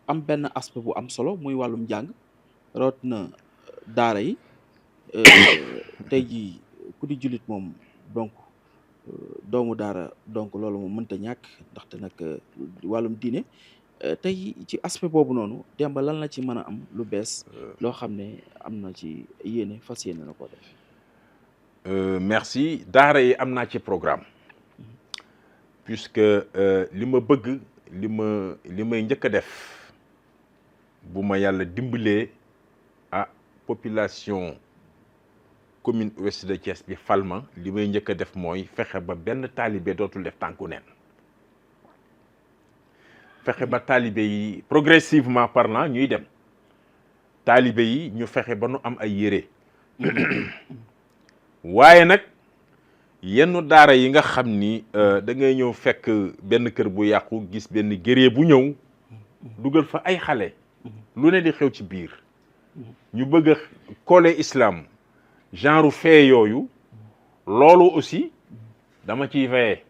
am benn aspect bu am solo muy wàllum jàng root na daara yi tey jii ku di jullit moom donc doomu daara donc loolu moom mënta ñàkk ndaxte nag wàllum diine tey ci aspect boobu noonu Demba lan la ci mën a am lu bees loo xam ne am na ci yéene fas yéene na ko def. Merci daara yi am naa ci programme puisque li ma bëgg li may njëkk a def bu ma yàlla dimbalee population commune ouest de Thiès bi falma li may njëkk a def mooy fexe ba benn taalibe dootul def tànku neen fexe ba taalibe yi progressivement parlant ñuy dem taalibe yi ñu fexe ba nu am ay yére waaye nag yenn daara yi nga xam ni da ngay ñëw fekk benn kër bu yàqu gis benn guerrier bu ñëw dugal fa ay xale lu ne di xew ci biir ñu bëgg a coller islam genre fait yooyu loolu aussi dama ciy veillé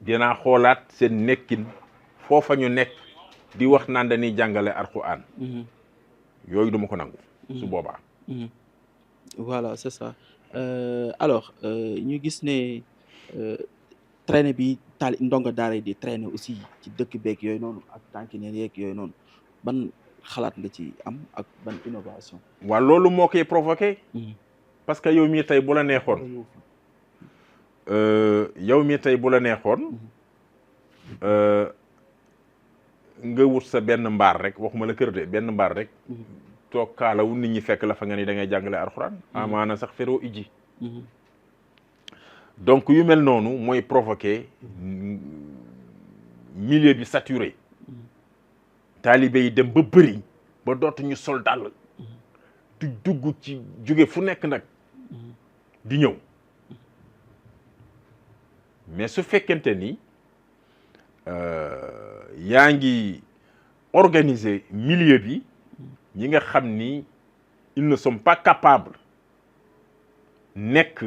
dinaa xoolaat seen nekkin foofa ñu nekk di wax naan dañuy jàngale alxuraan yooyu duma ko nangu su boobaa voilà c'est ça alors ñu gis ne traîner bi taal ndongo daara yi di traîner aussi ci dëkk beeg yooyu noonu ak tànkineen yeeg yooyu noonu ban xalaat nga ci am ak ban innovation waaw loolu moo koy provoqué parce que yow mii tey bu la neexoon nga wut sa benn mbaar rek waxuma la kër de benn mbaar rek toog kaalawu nit ñi fekk la fa nga ni da ngay jàngale alxuraan amaana sax feroo ijji donc yu mel noonu mooy provoqué milieu bi saturé taalibe yi dem ba bëri ba dootuñu sol dàll di dugg ci jóge fu nekk nag di ñëw mais su fekkente ni yaa ngi organiser milieu bi ñi nga xam ni ils ne sont pas capables nekk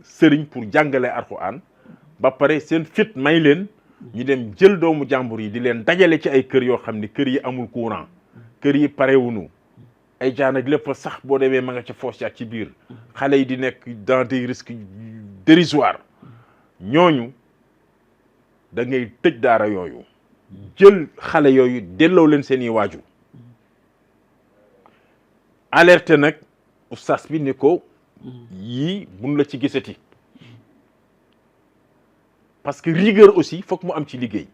sëriñ pour jàngale alxuraan ba pare seen fit may leen ñu dem jël doomu jàmbur yi di leen dajale ci ay kër yoo xam ni kër yi amul courant kër yi parewunu ay jaan ak lépp sax boo demee ma nga ca foos ci biir xale yi di nekk dans des risques dérisoires ñooñu da ngay tëj daara yooyu jël xale yooyu delloo leen seeni waajur alerte nag oustaz bi ni ko yii buñ la ci gisati parce que rigueur aussi foog mu am ci liggéey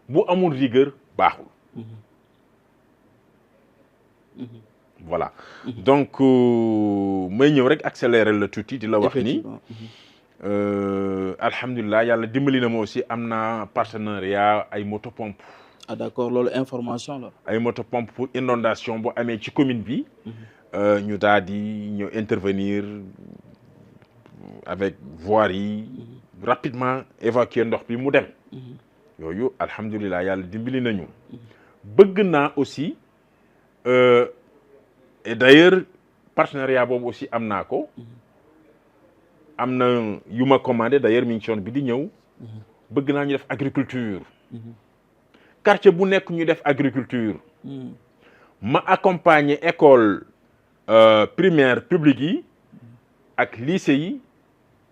bu amul rigueur baaxul voilà donc may ñëw rek accélérer la tuuti di la wax ni alhamdulilah yàlla dimbali na ma aussi am na partenariat ay motopompe d'accord loolu information la ay motopompe pour inondation bu amee ci commune bi ñu daal di ñëw intervenir avec voirie yi rapidement évacuer ndox bi mu dem yooyu alhamdulilah yàlla dimbali nañu bëgg naa aussi et d'ailleurs partenariat boobu aussi am naa ko am na yu ma commandé d'ailleurs mi ngi ci yoon bi di ñëw bëgg naa ñu def agriculture quartier bu nekk ñu def agriculture ma accompagner école primaire publique yi ak lycée yi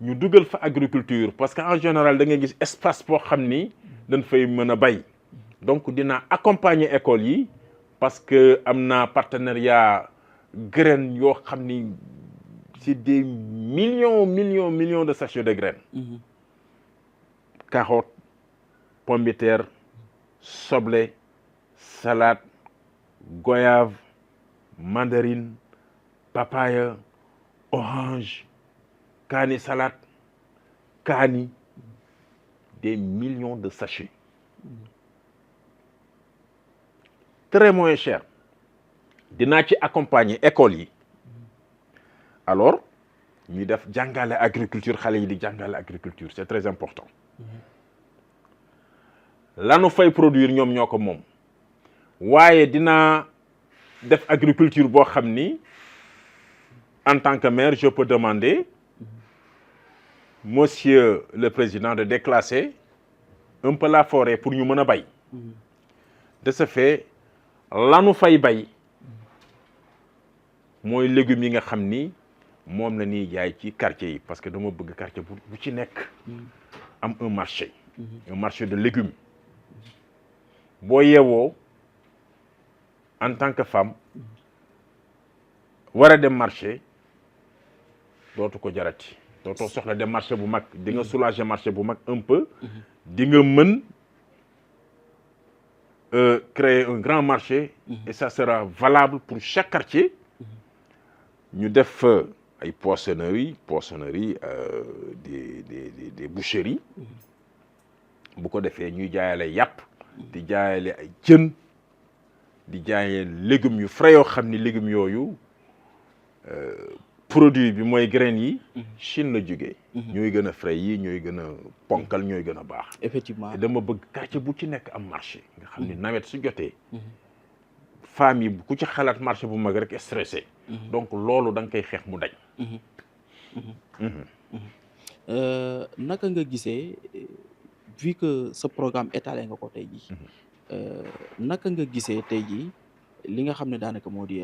ñu dugal fa agriculture parce que en général da ngay gis espace boo xam ni dañ fay mën a bay donc dinaa accompagner école yi parce que am na partenariat graines yoo xam ni c'est des millions de sachets de graines carottes pommes de terre soble salade goyave mandarine papaya orange kaani salade kaani des millions de sachets très moins cher dinaa ci accompagner école yi alors ñu def jàngale agriculture xale yi di jàngale agriculture c'est très important lanu fay produire ñoom ñoo ko moom waaye dinaa def agriculture boo xam ni en tant que maire je peux demander monsieur le président de déclasser un peu la forêt pour ñu mën a bay de ce fait lanu fay bay mooy légumes yi nga xam ni moom la ñuy jaay ci quartier yi parce que dama bëgg quartier bu ci nekk am un marché de légumes boo yeewoo en tant que femme war a dem marché dootu ko jarati dootoo soxla dem marché bu mag di nga soulager marché bu mag un peu di nga mën créer un grand marché et ça sera valable pour chaque quartier ñu def ay poissonnerie des boucheries bu ko defee ñuy jaayale yàpp di jaayale ay jën di jaayale légumes yu frais yoo xam ni légumes yooyu produit bi mooy graines yi Chine la jógee ñooy gën a frais yi ñooy gën a ponkal ñooy gën a baax effectivement te dama bëgg quartier bu ci nekk am marché nga xam ni nawet su jotee femmes yi ku ci xalaat marché bu mag rek stressé donc loolu da nga koy xeex mu dañ naka nga gisee vu que ce programme étalé nga ko tey jii naka nga gisee tey jii li nga xam ne daanaka moo di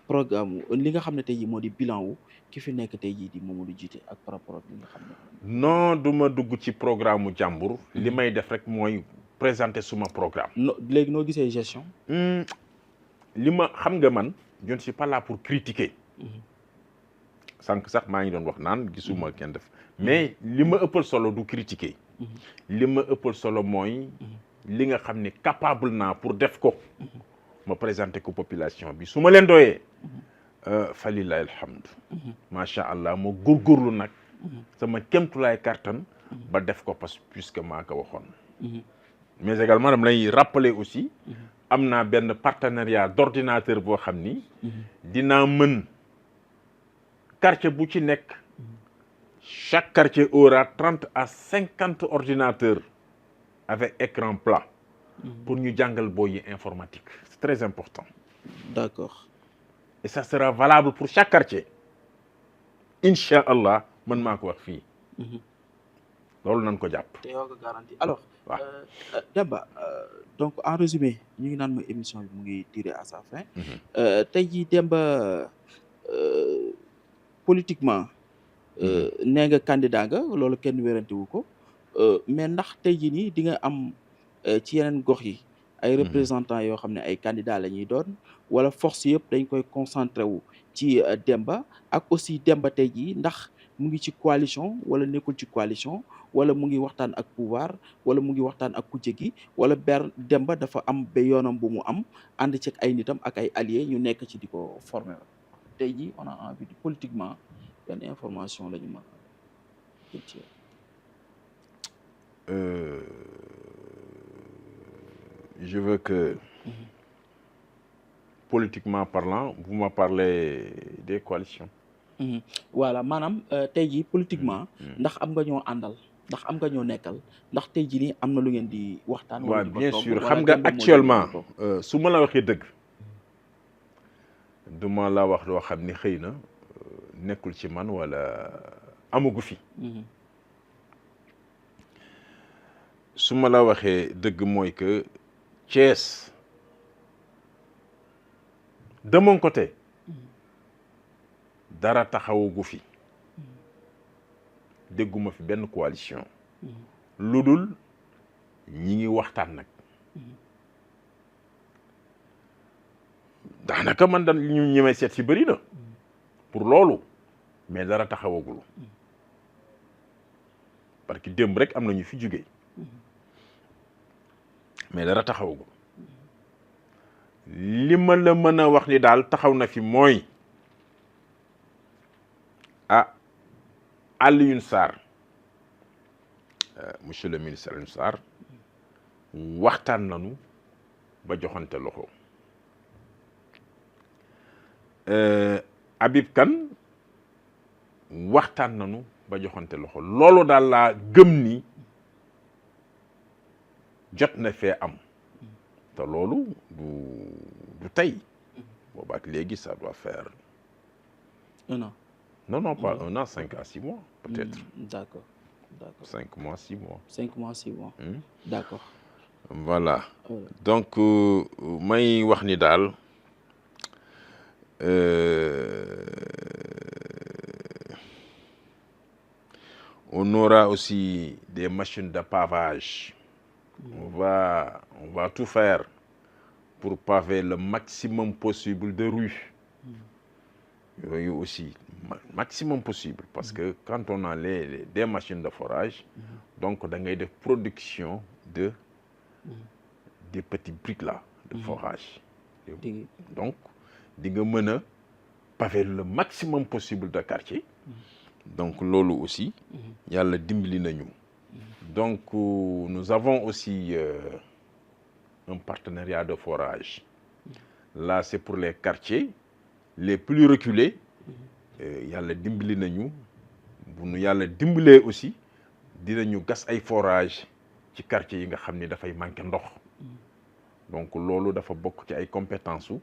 programme li nga xam ne tey jii moo di bilan wu ki fi nekk tey jii di Mamadou Djité ak par rapport ak li nga xam ne non du ma dugg ci programme mu jàmbur li may def rek mooy présenter suma programme léegi noo gisee gestion li ma xam nga man je ne suis pas là pour critiquer sànq sax maa ngi doon wax naan gisuma kenn def mais li ma ëppal solo du critiquer li ma ëppal solo mooy li nga xam ne capable naa pour def ko ma présenter ko population bi su ma leen doyee falilahi alhamdu macha allah ma góorgóorlu nag sama kémtulaay kartan ba def ko parce que puisque maa ko waxoon mais également dama lay rappeler aussi am naa benn partenariat d'ordinateur boo xam ni dinaa mën quartier bu ci nekk chaque quartier aura 30 à 50 ordinateurs avec écran plat pour ñu jàngal booy yi informatique c'est très important d'accord et ça sera valable pour chaque quartier incha allah man maa ko wax fii loolu nañ ko jàpp te yow nga garanti alors waaw Demba donc en résumé ñu ngi naan ma émission bi mu ngi tiré à sa fin tey jii Demba politiquement nee nga candidat nga loolu kenn wérante wu ko mais ndax tey jii nii di nga am ci yeneen gox yi ay représentants yoo xam ne ay candidats la ñuy doon wala force yëpp dañ koy concentré wu ci Demba ak aussi Demba tey jii ndax mu ngi ci coalition wala nekkul ci coalition wala mu ngi waxtaan ak pouvoir wala mu ngi waxtaan ak kujje gi wala Demba dafa am ba yoonam bu mu am ànd ci ay nitam ak ay alliés ñu nekk ci di ko former tey jii on a envie de politiquement benn information la ñu mën a ci je veux que politiquement parlant vous me parlez des coalitions voilà maanaam tey jii politiquement ndax am nga ñoo àndal ndax am nga ñoo nekkal ndax tey jii nii am na lu ngeen di waxtaan waaw bien sûr xam nga actuellement su ma la waxee dëgg du ma la wax loo xam ni xëy na nekkul ci man wala amagu fi su ma la waxee dëgg mooy que Thiès de mon côté dara taxawagu fi dégguma fi benn coalition lu dul ñi ngi waxtaan nag daanaka man dan ñu ñemee seet si bëri na pour loolu mais dara taxawagul parce que démb rek am na ñu fi jógee mais dara taxawagul li ma la mën a wax ni daal taxaw na fi mooy Alioune Sarr monsieur le ministre Alioune Sarr waxtaan nañu ba joxante loxo Habib Kane waxtaan nañu ba joxante loxo loolu daal laa gëm ni jot na fee am te loolu du tey boobaak léegi ça doit faire un an. Non, pas un an, 5 à 6 mois, peut-être. D'accord. 5 mois, 6 mois. 5 mois, 6 mois. D'accord. Voilà. Donc, may wax ni daal on aura aussi des machines de pavage. On va tout faire pour paver le maximum possible de rues. Yooyu aussi maximum possible parce que quand on a des machines de forage donc da ngay def production des petits briques là de forage donc di nga mën a paver le maximum possible de quartier donc loolu aussi yàlla dimbali nañu donc nous avons aussi un partenariat de forage là c'est pour les quartiers les plus reculés yàlla dimbali nañu bu nu yàlla dimbalee aussi dinañu gas ay forage ci quartier yi nga xam ni dafay manqué ndox donc loolu dafa bokk ci ay compétences su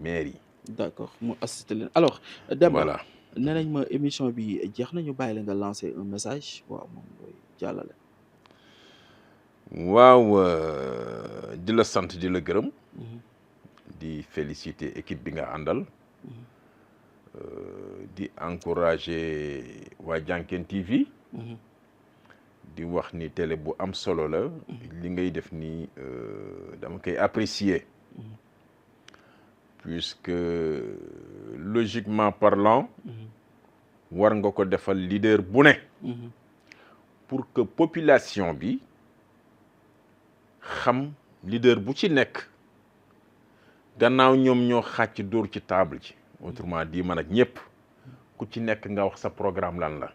maire yi. d'accord mu assisté leen alors. Demba voilà nee nañ ma émission bi jeex na ñu bàyyi la nga lancer un message waaw moom looy jàllale. waaw di la sant di la gërëm. di féliciter équipe bi nga àndal. di encourager waa Dianken TV. di wax ni télé bu am solo la. li ngay def ni dama koy apprécier. puisque logiquement parlant. war nga ko defal leader bu ne. pour que population bi xam leader bu ci nekk gannaaw ñoom ñoo xàcc dóor ci table ci. autrement dit man ak ñëpp ku ci nekk nga wax sa programme lan la.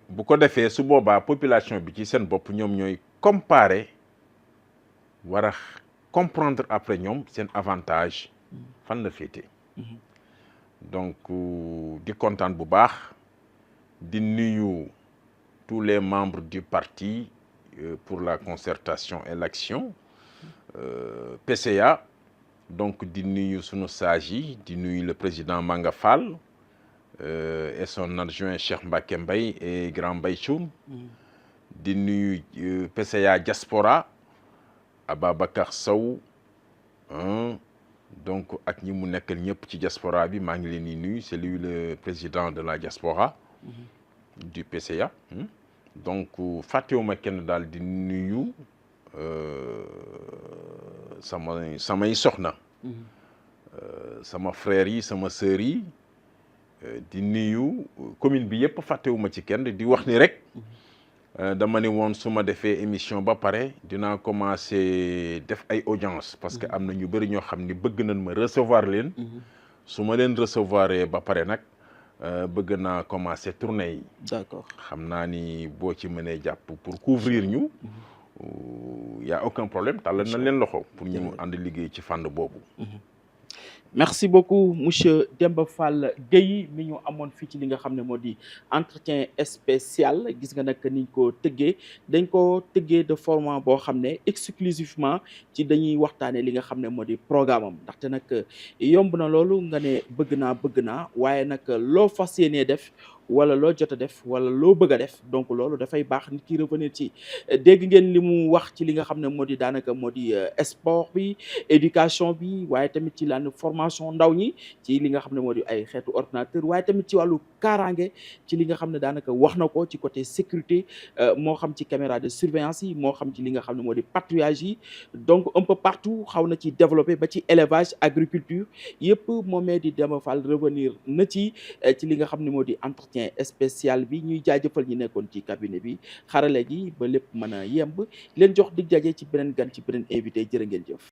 bu ko defee su boobaa population bi ci seen bopp ñoom ñooy comparer war a comprendre après ñoom seen avantage fan la féete. donc di kontaan bu baax di nuyu tous les membres du parti pour la concertation et l'action PCA. donc di nuyu sunu sage yi di nuyu le président Manga Fall et son adjoint Cheikh Mbacké Mbaye et Grand Mbaye Thioune. di nuyu PCA diaspora Ababacar Sow donc ak ñi mu nekkal ñëpp ci diaspora bi maa ngi leen di nuyu c'est lui le président de la diaspora du PCA. donc fàttewuma kenn daal di nuyu samay soxna. sama frères yi sama sœurs yi. di nuyu commune bi yëpp fàttewuma ci kenn di wax ni rek. dama ne woon su ma defee émission ba pare dinaa commencer def ay audience parce que am na ñu bëri ñoo xam ni bëgg nañ ma recevoir leen. su ma leen recevoir ba pare nag bëgg naa commencer tournée yi. d'accord xam naa ni boo ci mënee jàpp pour couvrir ñu. y a aucun problème tàllal nañ leen loxo pour ñu ànd liggéey ci fànn boobu. merci beaucoup monsieur Demba Fall Gueye mi ñu amoon fii ci li nga xam ne moo di entretien spécial gis nga nag niñ ko tëggee dañ ko tëggee de format boo xam ne exclusivement ci dañuy waxtaanee li nga xam ne moo di programme am ndaxte nag yomb na loolu nga ne bëgg naa waaye nag loo fas yéenee def wala loo jot a def wala loo bëgg a def donc loolu dafay baax nit ki revenir ci dégg ngeen li mu wax ci li nga xam ne moo di daanaka moo di sport bi éducation bi waaye tamit ci lan formation ndaw ñi ci li nga xam ne moo di ay xeetu ordinateur waaye tamit ci wàllu kaaraange ci li nga xam ne daanaka wax na ko ci côté sécurité moo xam ci caméra de surveillance yi moo xam ci li nga xam ne moo di patrouillage yi donc un peu partout xaw na ci développé ba ci élevage agriculture yëpp moomee di Demba Fall revenir na ci li nga xam ne moo di entretien spécial bi ñuy jaajëfal ñi nekkoon ci cabinet bi xarale gi ba lépp mën a yemb leen jox dig jaje ci beneen gan ci beneen invité jërë ngeen jëf.